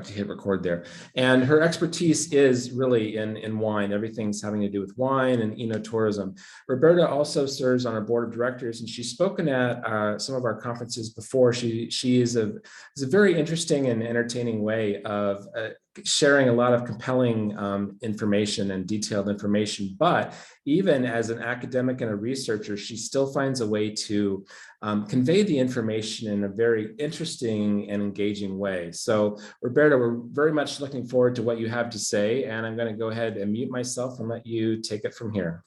to hit record there. And her expertise is really in wine. Everything's having to do with wine and enotourism. Roberta also serves on our board of directors, and she's spoken at some of our conferences before. She is a very interesting and entertaining way of sharing a lot of compelling information and detailed information. But even as an academic and a researcher, she still finds a way to convey the information in a very interesting and engaging way. So Roberta, we're very much looking forward to what you have to say, and I'm going to go ahead and mute myself and let you take it from here.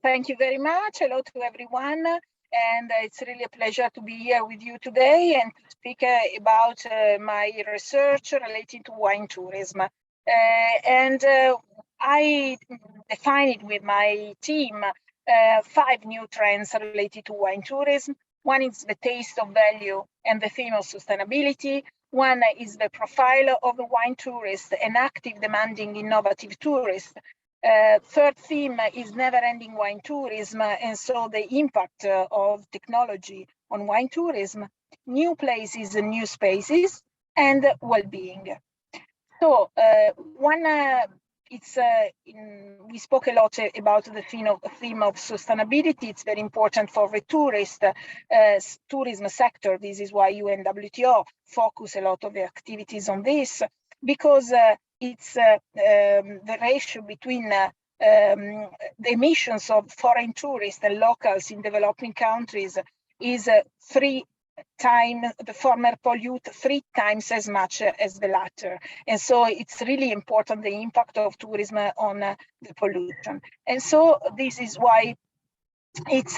Thank you very much. Hello to everyone. And it's really a pleasure to be here with you today and to speak about my research related to wine tourism. I define it with my team 5 new trends related to wine tourism. One is the taste of value and the theme of sustainability. One is the profile of the wine tourist, an active, demanding, innovative tourist. Third theme is never-ending wine tourism, and so the impact of technology on wine tourism, new places and new spaces, and well-being. So we spoke a lot about the theme of sustainability. It's very important for the tourism sector. This is why UNWTO focus a lot of the activities on this, because it's the ratio between the emissions of foreign tourists and locals in developing countries is the former pollute 3 times as much as the latter. And so it's really important, the impact of tourism on the pollution. And so this is why it's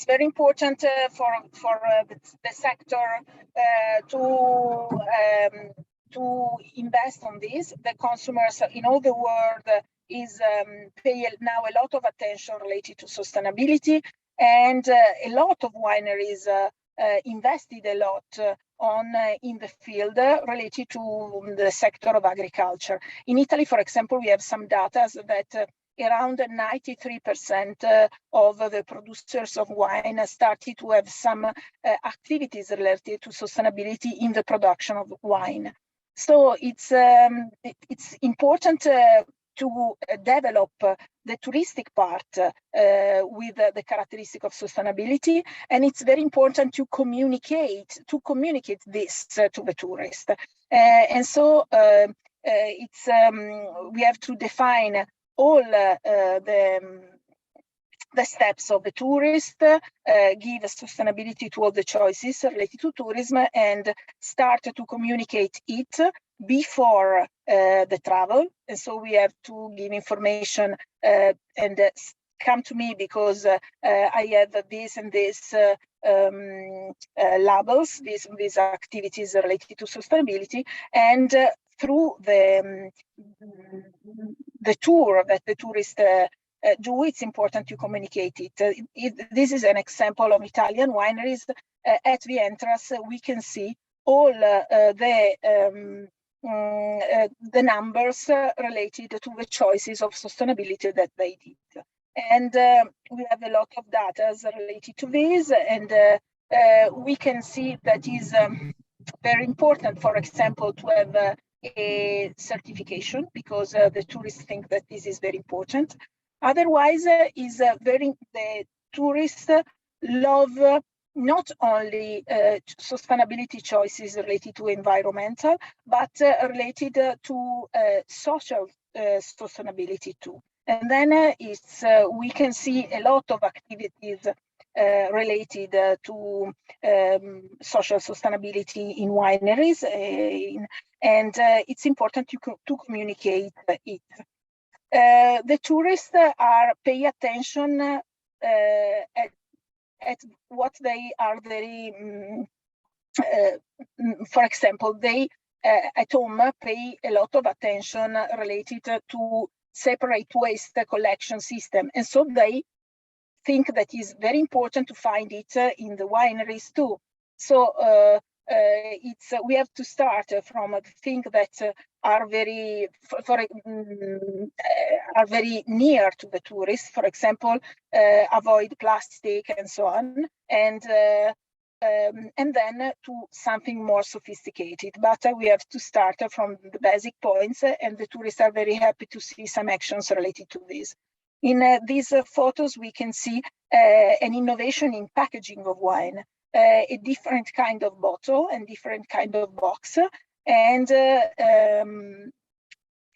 very important for the sector to invest on this. The consumers in all the world pay now a lot of attention related to sustainability, and a lot of wineries invested a lot in the field related to the sector of agriculture. In Italy, for example, we have some data that around 93% of the producers of wine started to have some activities related to sustainability in the production of wine. So it's important to develop the touristic part with the characteristic of sustainability, and it's very important to communicate this to the tourist. And so we have to define all the steps of the tourist, give sustainability to all the choices related to tourism, and start to communicate it before the travel. And so we have to give information and come to me because I have this and this labels, these activities related to sustainability, and through the tour that the tourist do, it's important to communicate it. This is an example of Italian wineries. At the entrance, we can see all the numbers related to the choices of sustainability that they did. And we have a lot of data related to this, and we can see that is very important, for example, to have a certification, because the tourists think that this is very important. Otherwise, the tourists love not only sustainability choices related to environmental, but related to social sustainability too. And then we can see a lot of activities related to social sustainability in wineries, and it's important to communicate it. The tourists pay attention at what they are very, for example, they at home pay a lot of attention related to separate waste collection system. And so they think that is very important to find it in the wineries too. So we have to start from the things that are very near to the tourists. For example, avoid plastic and so on, and and then to something more sophisticated. But we have to start from the basic points, and the tourists are very happy to see some actions related to this. In these photos, we can see an innovation in packaging of wine, a different kind of bottle and different kind of box. And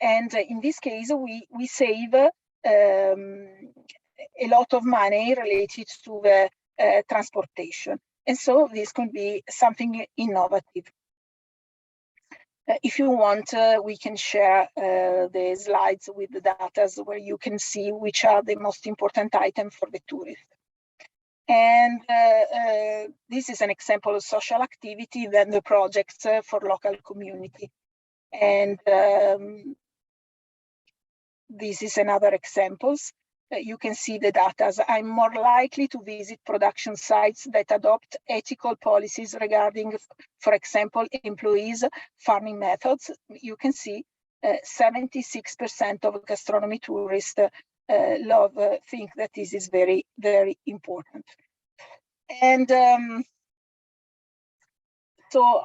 in this case, we save a lot of money related to the transportation. And so this could be something innovative. If you want, we can share the slides with the data where you can see which are the most important items for the tourist. And this is an example of social activity, then the projects for local community. And this is another example. You can see the data. I'm more likely to visit production sites that adopt ethical policies regarding, for example, employees' farming methods. You can see 76% of gastronomy tourists think that this is very, very important. And so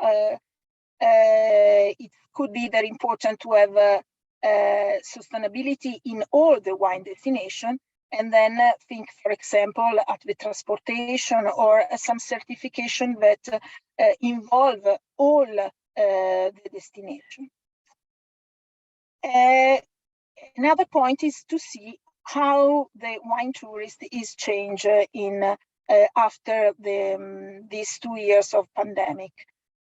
it could be very important to have sustainability in all the wine destination, and then think, for example, at the transportation or some certification that involve all the destination. Another point is to see how the wine tourist is changed in after these 2 years of pandemic.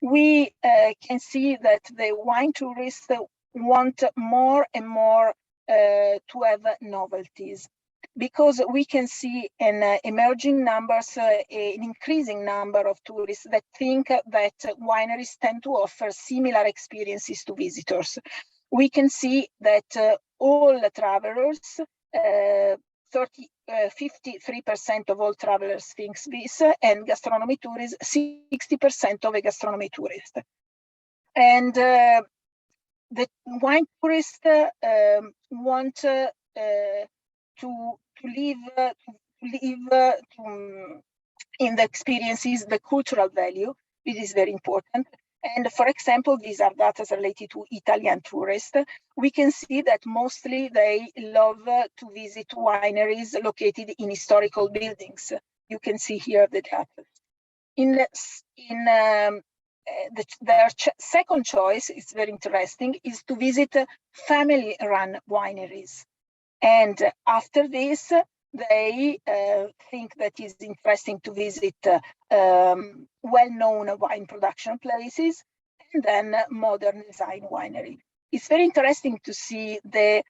We can see that the wine tourists want more and more to have novelties, because we can see in emerging numbers, an increasing number of tourists that think that wineries tend to offer similar experiences to visitors. We can see that all travelers, 53% of all travelers thinks this, and gastronomy tourists, 60% of a gastronomy tourist. And the wine tourists want to live in the experiences, the cultural value. This is very important. And for example, these are data related to Italian tourists. We can see that mostly they love to visit wineries located in historical buildings. You can see here the data. Their second choice is very interesting, is to visit family-run wineries. And after this, they think that it's interesting to visit well-known wine production places, and then modern design winery. It's very interesting to see the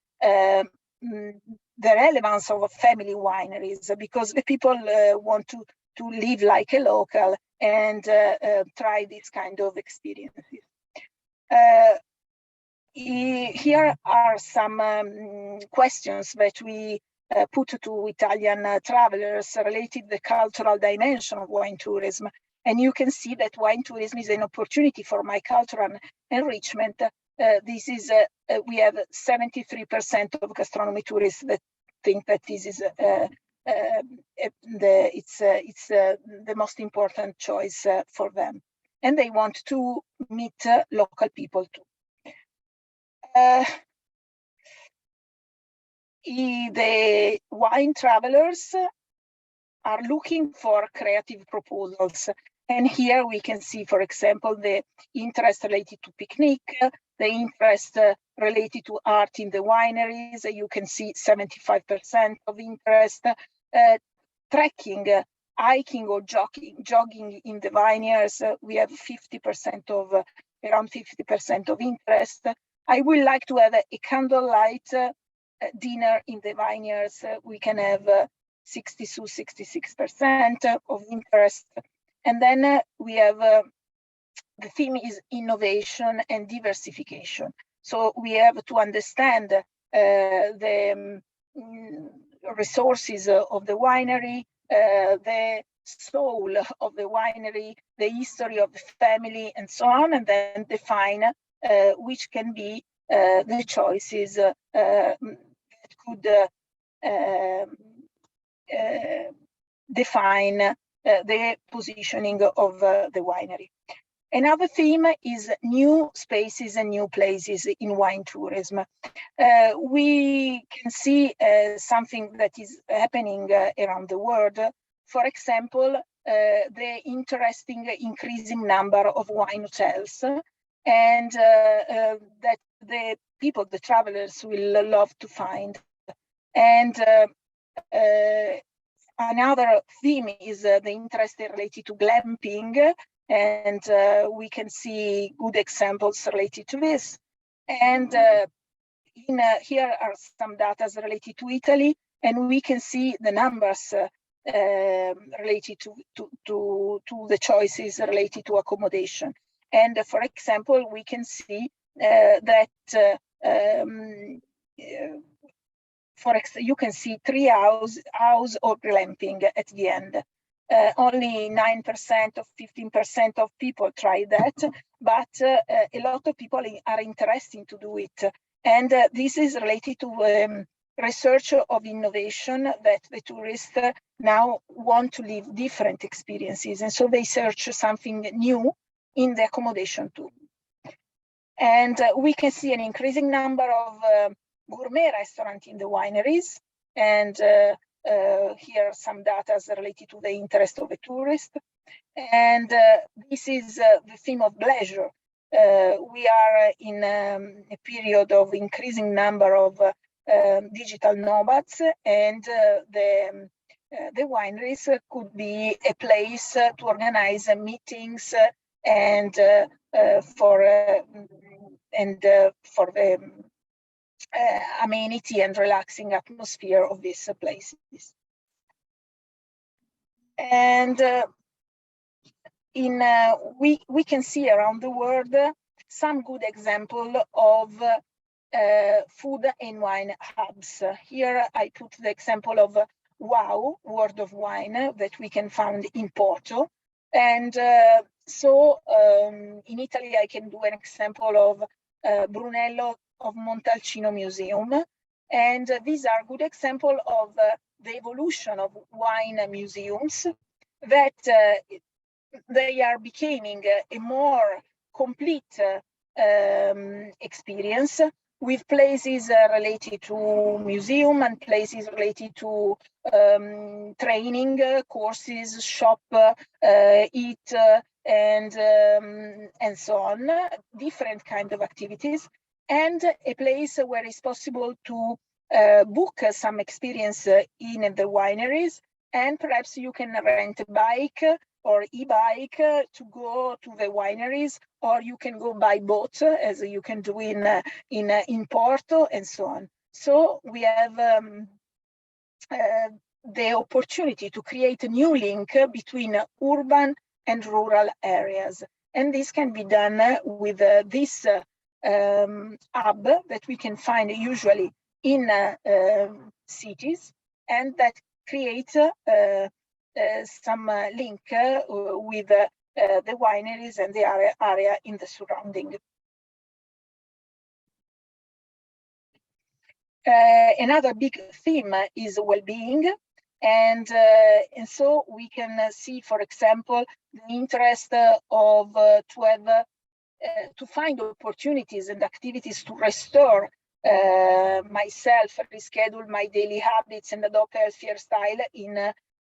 relevance of family wineries, because the people want to live like a local and try this kind of experiences. Here are some questions that we put to Italian travelers related to the cultural dimension of wine tourism. And you can see that wine tourism is an opportunity for my cultural enrichment. This is, we have 73% of gastronomy tourists that think that this is the most important choice for them. And they want to meet local people too. The wine travelers are looking for creative proposals. And here we can see, for example, the interest related to picnic, the interest related to art in the wineries. You can see 75% of interest. Trekking, hiking or jogging in the vineyards, we have 50% of, around 50% of interest. I would like to have a candlelight dinner in the vineyards. We can have 66% of interest. And then we have, the theme is innovation and diversification. So we have to understand the resources of the winery, the soul of the winery, the history of the family, and so on, and then define which can be the choices that could define the positioning of the winery. Another theme is new spaces and new places in wine tourism. We can see something that is happening around the world. For example, the interesting increasing number of wine hotels, and that the people, the travelers, will love to find. And another theme is the interest related to glamping, and we can see good examples related to this. And here are some data related to Italy, and we can see the numbers related to the choices related to accommodation. And for example, we can see that you can see tree house or glamping at the end. Only 9% of 15% of people try that, but a lot of people are interested to do it. And this is related to research of innovation, that the tourists now want to live different experiences. And so they search something new in the accommodation too. And we can see an increasing number of gourmet restaurants in the wineries. And here are some data related to the interest of the tourist. And this is the theme of leisure. We are in a period of increasing number of digital nomads, and the wineries could be a place to organize meetings and for the amenity and relaxing atmosphere of these places. And we can see around the world some good example of food and wine hubs. Here I put the example of WOW, World of Wine, that we can find in Porto. And so in Italy, I can do an example of Brunello of Montalcino Museum. And these are good example of the evolution of wine museums, that they are becoming a more complete experience, with places related to museum and places related to training courses, shop, eat, and so on, different kind of activities, and a place where it's possible to book some experience in the wineries, and perhaps you can rent a bike or e-bike to go to the wineries, or you can go by boat, as you can do in Porto, and so on. So we have the opportunity to create a new link between urban and rural areas. And this can be done with this hub that we can find usually in cities, and that creates some link with the wineries and the area in the surrounding. Another big theme is well-being, and so we can see, for example, the interest of to find opportunities and activities to restore myself, reschedule my daily habits, and adopt a healthier style in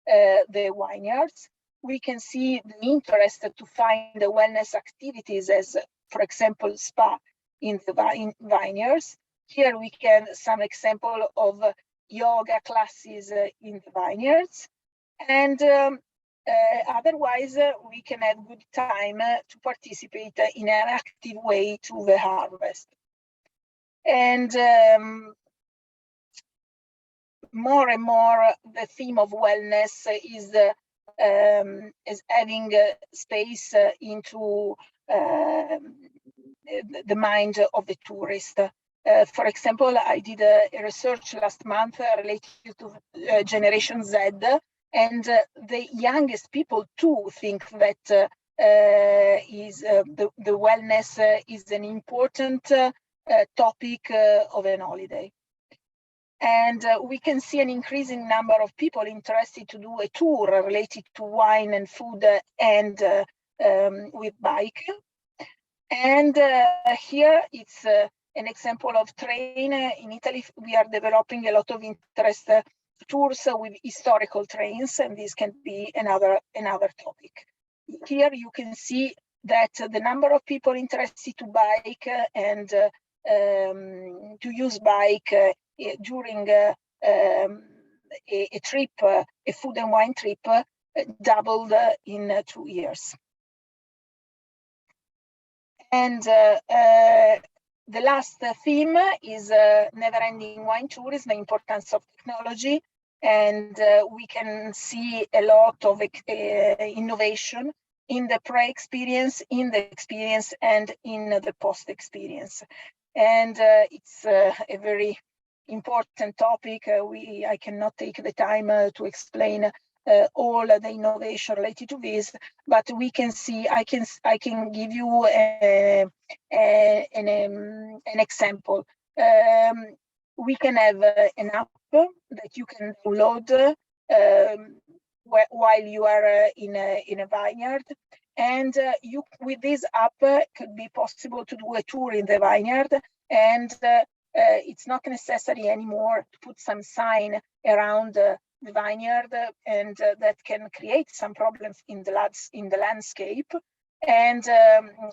the vineyards. We can see the interest to find the wellness activities, as, for example, spa in the vineyards. Here we can some example of yoga classes in the vineyards, and otherwise we can have good time to participate in an active way to the harvest. And more and more the theme of wellness is having space into the mind of the tourist. For example, I did a research last month related to Generation Z, and the youngest people too think that the wellness is an important topic of an holiday. And we can see an increasing number of people interested to do a tour related to wine and food and with bike. And here it's an example of train. In Italy, we are developing a lot of interest tours with historical trains, and this can be another topic. Here you can see that the number of people interested to bike and to use bike during a trip, a food and wine trip, doubled in 2 years. And the last theme is never-ending wine tourism, the importance of technology. And we can see a lot of innovation in the pre-experience, in the experience, and in the post-experience. And it's a very important topic. I cannot take the time to explain all the innovation related to this, but we can see, I can give you an example. We can have an app that you can download while you are in a vineyard, and with this app could be possible to do a tour in the vineyard, and it's not necessary anymore to put some sign around the vineyard, and that can create some problems in the landscape. And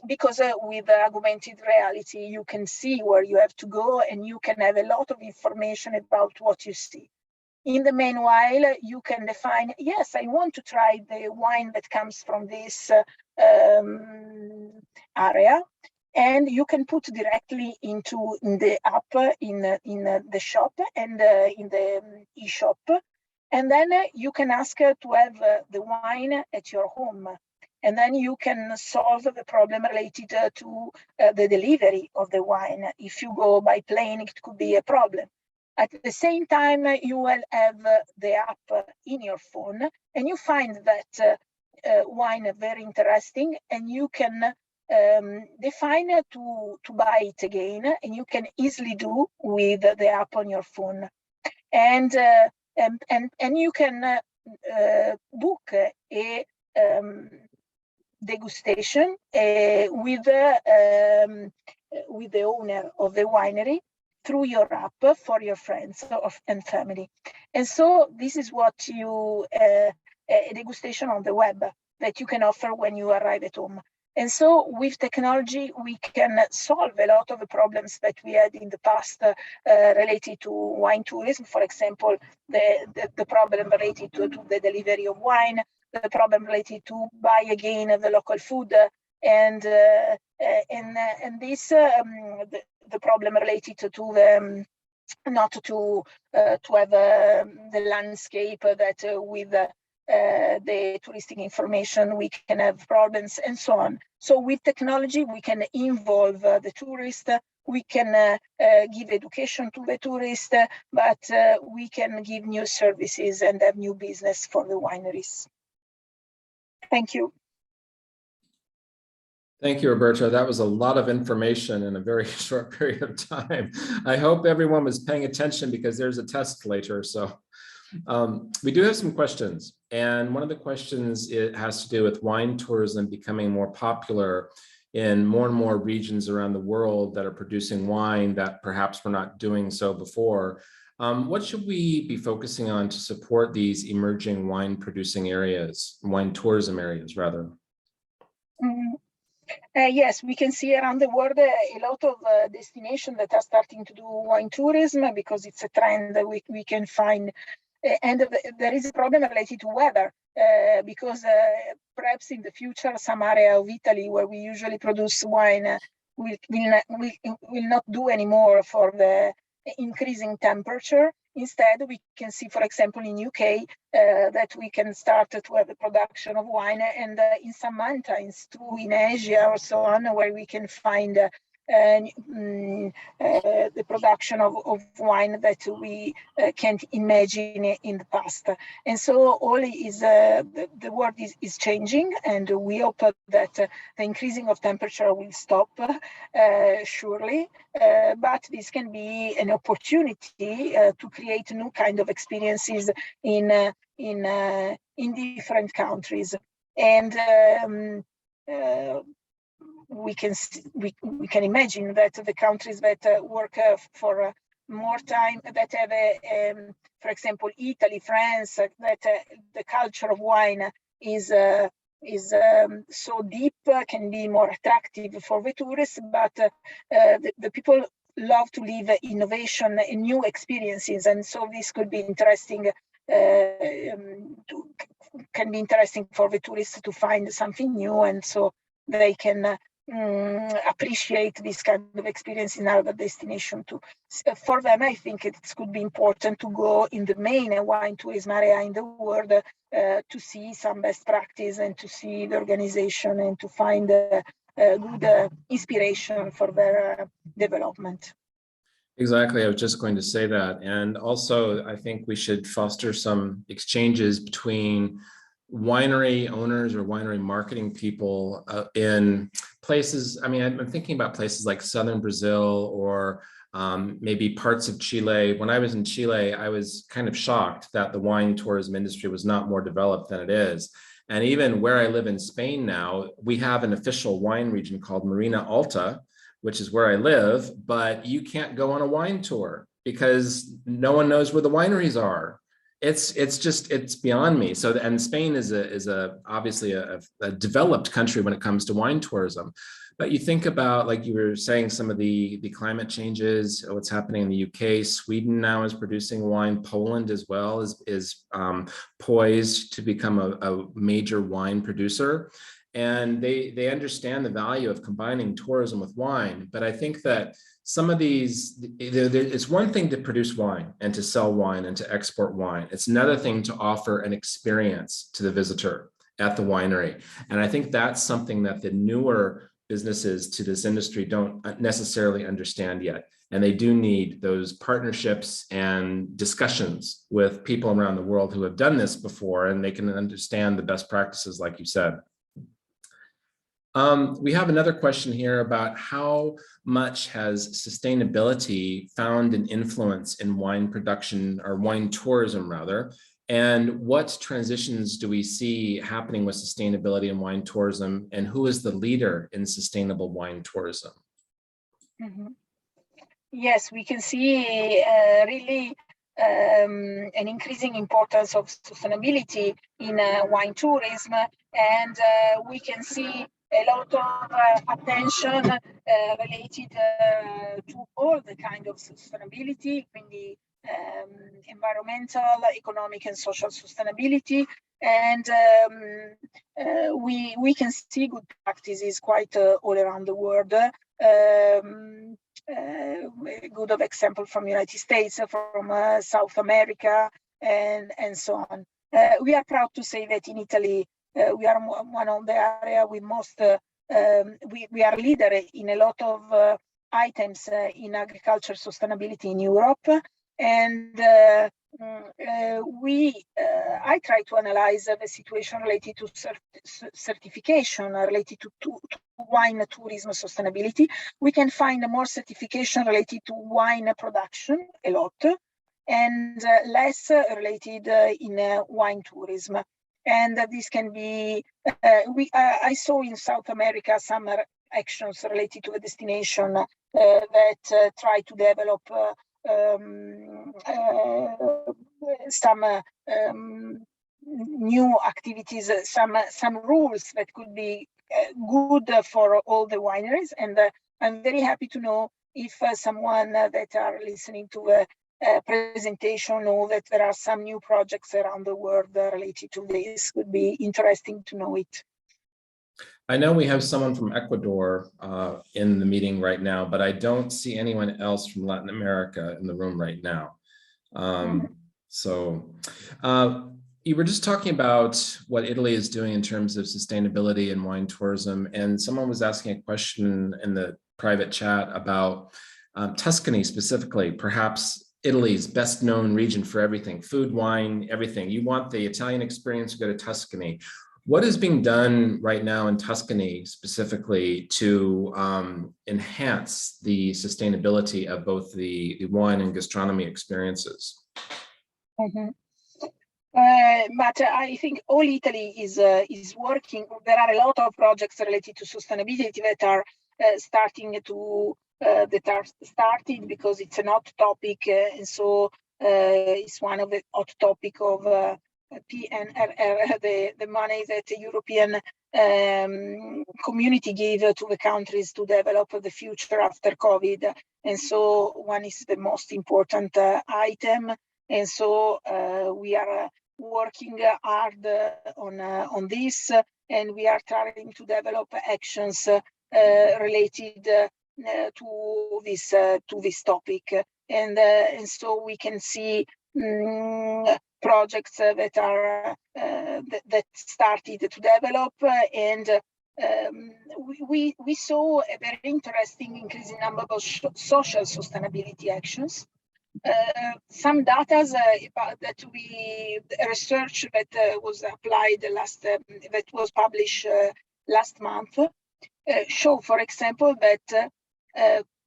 because with augmented reality, you can see where you have to go, and you can have a lot of information about what you see. In the meanwhile, you can define, yes, I want to try the wine that comes from this area, and you can put directly in the app, in the shop and in the e-shop, and then you can ask to have the wine at your home, and then you can solve the problem related to the delivery of the wine. If you go by plane, it could be a problem. At the same time, you will have the app in your phone, and you find that wine very interesting, and you can define to buy it again, and you can easily do with the app on your phone. And you can book a degustation with the owner of the winery through your app for your friends and family. And so this is what a degustation on the web that you can offer when you arrive at home. And so with technology, we can solve a lot of the problems that we had in the past related to wine tourism. For example, the problem related to the delivery of wine, the problem related to buy again the local food, and this the problem related to the not to have the landscape that with the touristic information we can have problems and so on. So with technology we can involve the tourist, we can give education to the tourist, but we can give new services and have new business for the wineries. Thank you. Thank you, Roberta. That was a lot of information in a very short period of time. I hope everyone was paying attention because there's a test later. So we do have some questions. And one of the questions, it has to do with wine tourism becoming more popular in more and more regions around the world that are producing wine that perhaps were not doing so before. What should we be focusing on to support these emerging wine producing areas, wine tourism areas rather? Yes, we can see around the world a lot of destinations that are starting to do wine tourism because it's a trend that we can find. And there is a problem related to weather because perhaps in the future some area of Italy where we usually produce wine will not do anymore for the increasing temperature. Instead, we can see, for example, in UK that we can start to have the production of wine, and in some mountains too, in Asia or so on, where we can find the production of wine that we can't imagine in the past. And so all is the world is changing, and we hope that the increasing of temperature will stop surely. But this can be an opportunity to create new kind of experiences in different countries. And we can imagine that the countries that work for more time, that have, for example, Italy, France, that the culture of wine is so deep, can be more attractive for the tourists, but the people love to live innovation and new experiences, and so this could be interesting. Can be interesting for the tourists to find something new, and so they can appreciate this kind of experience in other destination too. For them, I think it could be important to go in the main wine tourism area in the world to see some best practice and to see the organization and to find good inspiration for their development. Exactly. I was just going to say that. And also, I think we should foster some exchanges between winery owners or winery marketing people in places. I mean, I'm thinking about places like southern Brazil or maybe parts of Chile. When I was in Chile, I was kind of shocked that the wine tourism industry was not more developed than it is. And even where I live in Spain now, we have an official wine region called Marina Alta, which is where I live, but you can't go on a wine tour because no one knows where the wineries are. It's beyond me. So, and Spain is obviously a developed country when it comes to wine tourism. But you think about, like you were saying, some of the climate changes, what's happening in the UK. Sweden now is producing wine. Poland as well is poised to become a major wine producer. And they understand the value of combining tourism with wine. But I think that some of these, it's one thing to produce wine and to sell wine and to export wine. It's another thing to offer an experience to the visitor at the winery. And I think that's something that the newer businesses to this industry don't necessarily understand yet. And they do need those partnerships and discussions with people around the world who have done this before, and they can understand the best practices, like you said. We have another question here about how much has sustainability found an influence in wine production, or wine tourism rather, and what transitions do we see happening with sustainability in wine tourism, and who is the leader in sustainable wine tourism? Mm-hmm. Yes, we can see really an increasing importance of sustainability in wine tourism, and we can see a lot of attention related to all the kind of sustainability, quindi environmental, economic, and social sustainability. And we can see good practices quite all around the world. Good of example from United States, from South America, and so on. We are proud to say that in Italy, we are one of the area with most, we are leader in a lot of items in agriculture sustainability in Europe. And I try to analyze the situation related to certification related to wine tourism sustainability. We can find more certification related to wine production, a lot, and less related in wine tourism. And this can be, I saw in South America some actions related to a destination that try to develop some new activities, some rules that could be good for all the wineries. And I'm very happy to know if someone that are listening to the presentation know that there are some new projects around the world related to this. Would be interesting to know it. I know we have someone from Ecuador in the meeting right now, but I don't see anyone else from Latin America in the room right now. You were just talking about what Italy is doing in terms of sustainability and wine tourism, and someone was asking a question in the private chat about Tuscany specifically, perhaps Italy's best known region for everything, food, wine, everything. You want the Italian experience, go to Tuscany. What is being done right now in Tuscany specifically to enhance the sustainability of both the wine and gastronomy experiences? Mm-hmm. But I think all Italy is working. There are a lot of projects related to sustainability that are starting because it's an hot topic, and so it's one of the hot topic of PNRR, the money that the European community gave to the countries to develop the future after COVID. And so one is the most important item. And so we are working hard on this, and we are trying to develop actions related to this topic. And so we can see projects that are that started to develop, and we saw a very interesting increasing number of social sustainability actions. Some data that we research that was applied that was published last month show, for example, that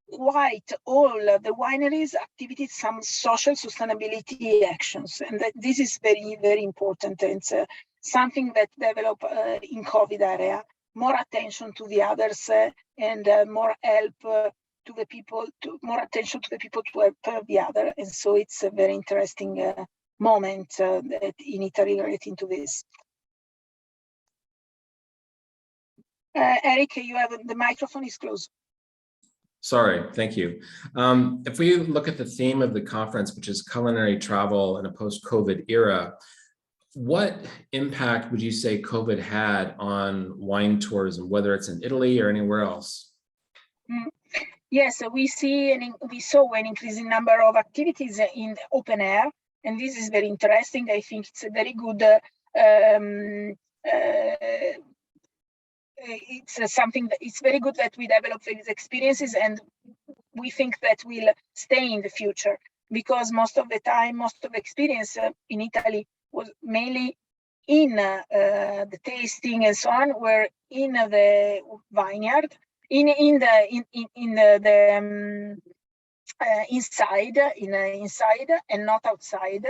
quite all the wineries activated some social sustainability actions, and that this is very, very important. And it's something that developed in COVID area, more attention to the others, and more help to the people, more attention to the people to help the other. And so it's a very interesting moment that in Italy relating to this. Eric, you have the microphone is closed. Sorry, thank you. If we look at the theme of the conference, which is culinary travel in a post-COVID era, what impact would you say COVID had on wine tourism, whether it's in Italy or anywhere else? Yes, we saw an increasing number of activities in the open air, and this is very interesting. I think it's a very good. It's something that it's very good that we develop these experiences, and we think that will stay in the future, because most of the time, most of the experience in Italy was mainly in the tasting and so on, were in the vineyard, inside and not outside.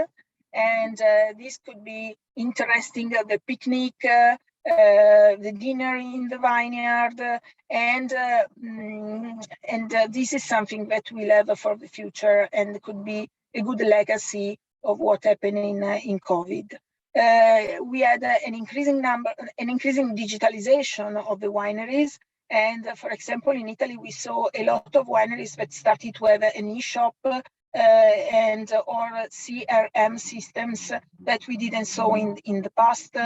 And this could be interesting, the picnic, the dinner in the vineyard, and this is something that we'll have for the future, and could be a good legacy of what happened in COVID. We had an increasing digitalization of the wineries. And for example, in Italy, we saw a lot of wineries that started to have an e-shop and or CRM systems that we didn't saw in the past,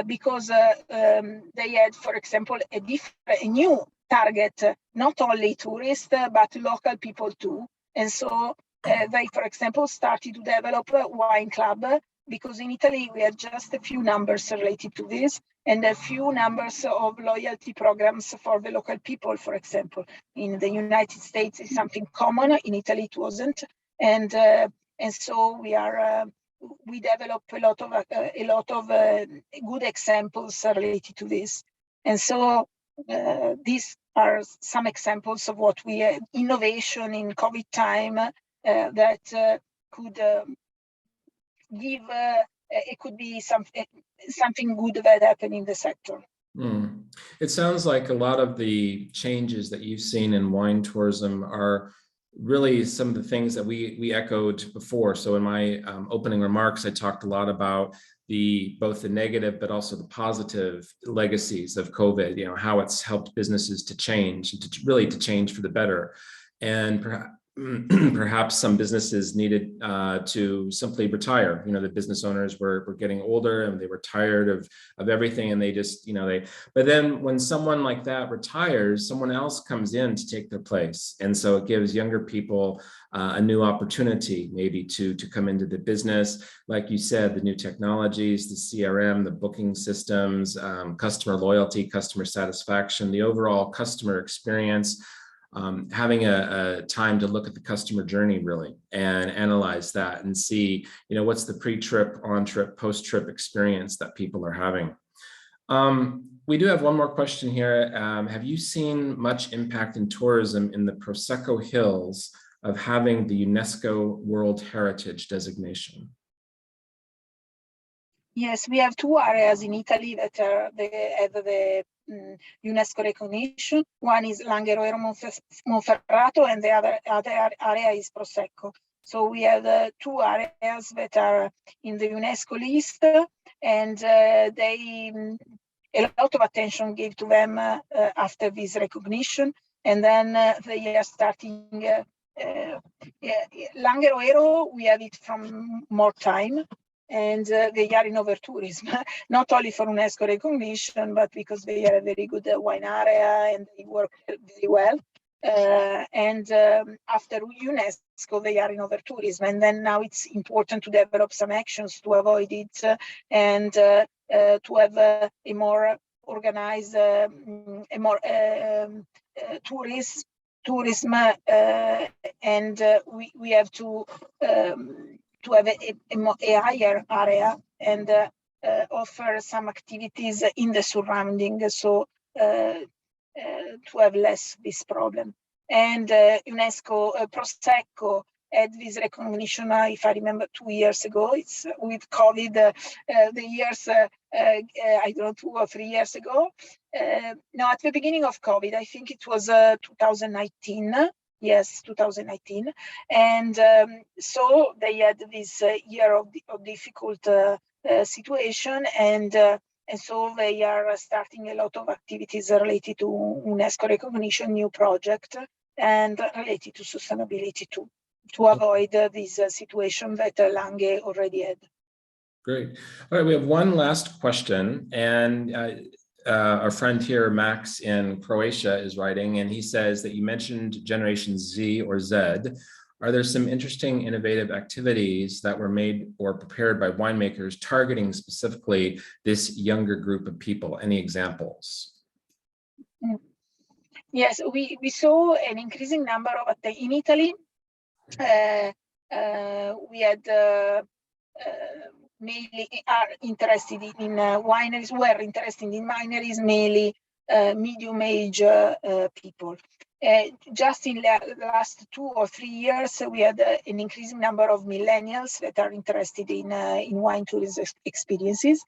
because they had, for example, a new target, not only tourists, but local people too. And so they, for example, started to develop a wine club, because in Italy, we had just a few numbers related to this, and a few numbers of loyalty programs for the local people, for example. In the United States, it's something common. In Italy, it wasn't. And so we develop a lot of good examples related to this. And so these are some examples of what we innovation in COVID time that could give. It could be something good that happened in the sector. It sounds like a lot of the changes that you've seen in wine tourism are really some of the things that we echoed before. So in my opening remarks, I talked a lot about both the negative, but also the positive legacies of COVID, you know, how it's helped businesses to change, really to change for the better. And perhaps some businesses needed to simply retire. You know, the business owners were getting older and they were tired of everything, and they just, you know, but then when someone like that retires, someone else comes in to take their place. And so it gives younger people a new opportunity maybe to come into the business. Like you said, the new technologies, the CRM, the booking systems, customer loyalty, customer satisfaction, the overall customer experience having a time to look at the customer journey really and analyze that and see, what's the pre-trip, on-trip, post-trip experience that people are having. We do have one more question here. Have you seen much impact in tourism in the Prosecco Hills of having the UNESCO World Heritage designation? Yes, we have two areas in Italy that have the UNESCO recognition. One is Langhe Monferrato, and the other area is Prosecco. So we have two areas that are in the UNESCO list, and a lot of attention gave to them after this recognition. And then they are starting Langhe, we have it from more time. And they are in over tourism, not only for UNESCO recognition, but because they are a very good wine area and they work very well. After UNESCO, they are in over tourism. And then now it's important to develop some actions to avoid it and to have a more organized, tourism, and we have to have a higher area and offer some activities in the surrounding, so to have less this problem. And UNESCO Prosecco had this recognition, if I remember, 2 years ago. It's with COVID, the years, I don't know, 2 or 3 years ago. No, at the beginning of COVID, I think it was 2019. Yes, 2019. And so they had this year of difficult situation, and so they are starting a lot of activities related to UNESCO recognition, new project, and related to sustainability too, to avoid this situation that Langhe already had. Great. All right, we have one last question, and our friend here, Max in Croatia, is writing, and he says that you mentioned Generation Z or Z. Are there some interesting, innovative activities that were made or prepared by winemakers targeting specifically this younger group of people? Any examples? Yes, we saw an increasing number of, in Italy, we had mainly are interested in wineries, were interested in wineries, mainly medium age people. Just in the last 2 or 3 years, we had an increasing number of millennials that are interested in wine tourism experiences.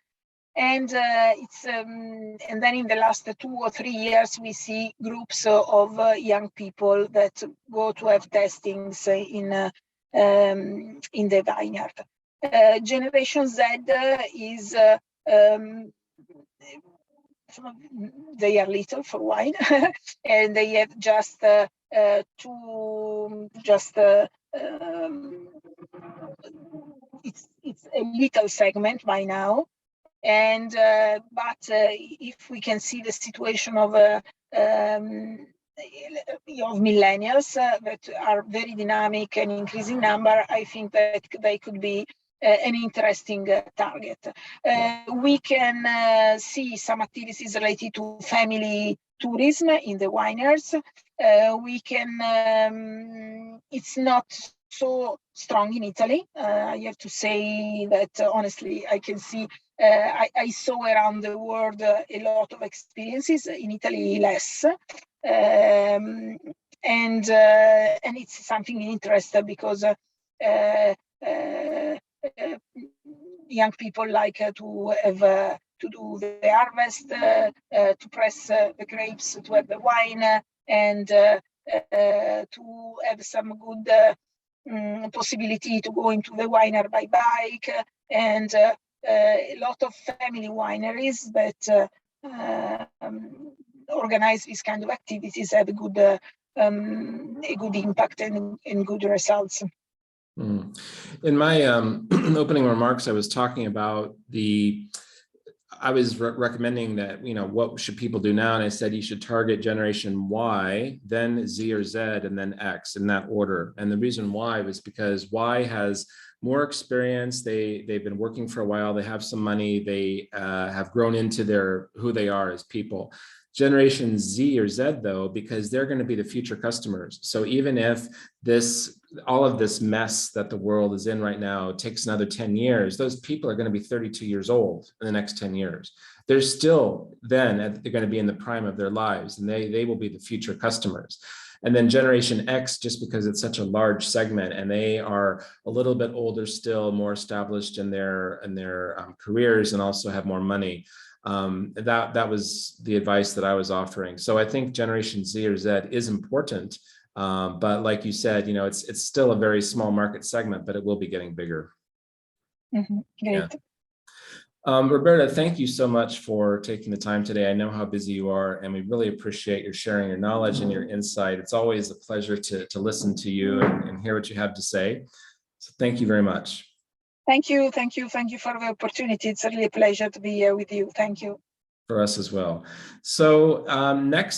And and then in the last 2 or 3 years, we see groups of young people that go to have tastings in the vineyard. Generation Z is they are little for wine, and they have just it's a little segment by now. And but if we can see the situation of millennials that are very dynamic and increasing number, I think that they could be an interesting target. We can see some activities related to family tourism in the wineries. We can, it's not so strong in Italy. I have to say that honestly, I can see, I saw around the world a lot of experiences, in Italy less. And it's something interesting because young people like to have to do the harvest, to press the grapes, to have the wine, and to have some good possibility to go into the winery by bike, and a lot of family wineries that organize these kind of activities have a good impact and good results. In my opening remarks, I was talking about I was recommending that, what should people do now? And I said, you should target Generation Y, then Z or Z, and then X in that order. And the reason why was because Y has more experience. They've been working for a while. They have some money. They have grown into who they are as people. Generation Z or Z, though, because they're going to be the future customers. So even if all of this mess that the world is in right now takes another 10 years, those people are going to be 32 years old in the next 10 years. They're still then, they're going to be in the prime of their lives, and they will be the future customers. And then Generation X, just because it's such a large segment and they are a little bit older still, more established in their careers, and also have more money. That was the advice that I was offering. So I think Generation Z or Z is important, but like you said, it's still a very small market segment, but it will be getting bigger. Mm-hmm. Great. Yeah. Roberta, thank you so much for taking the time today. I know how busy you are, and we really appreciate your sharing your knowledge and your insight. It's always a pleasure to listen to you and hear what you have to say. So thank you very much. Thank you for the opportunity. It's really a pleasure to be here with you. Thank you. For us as well. So next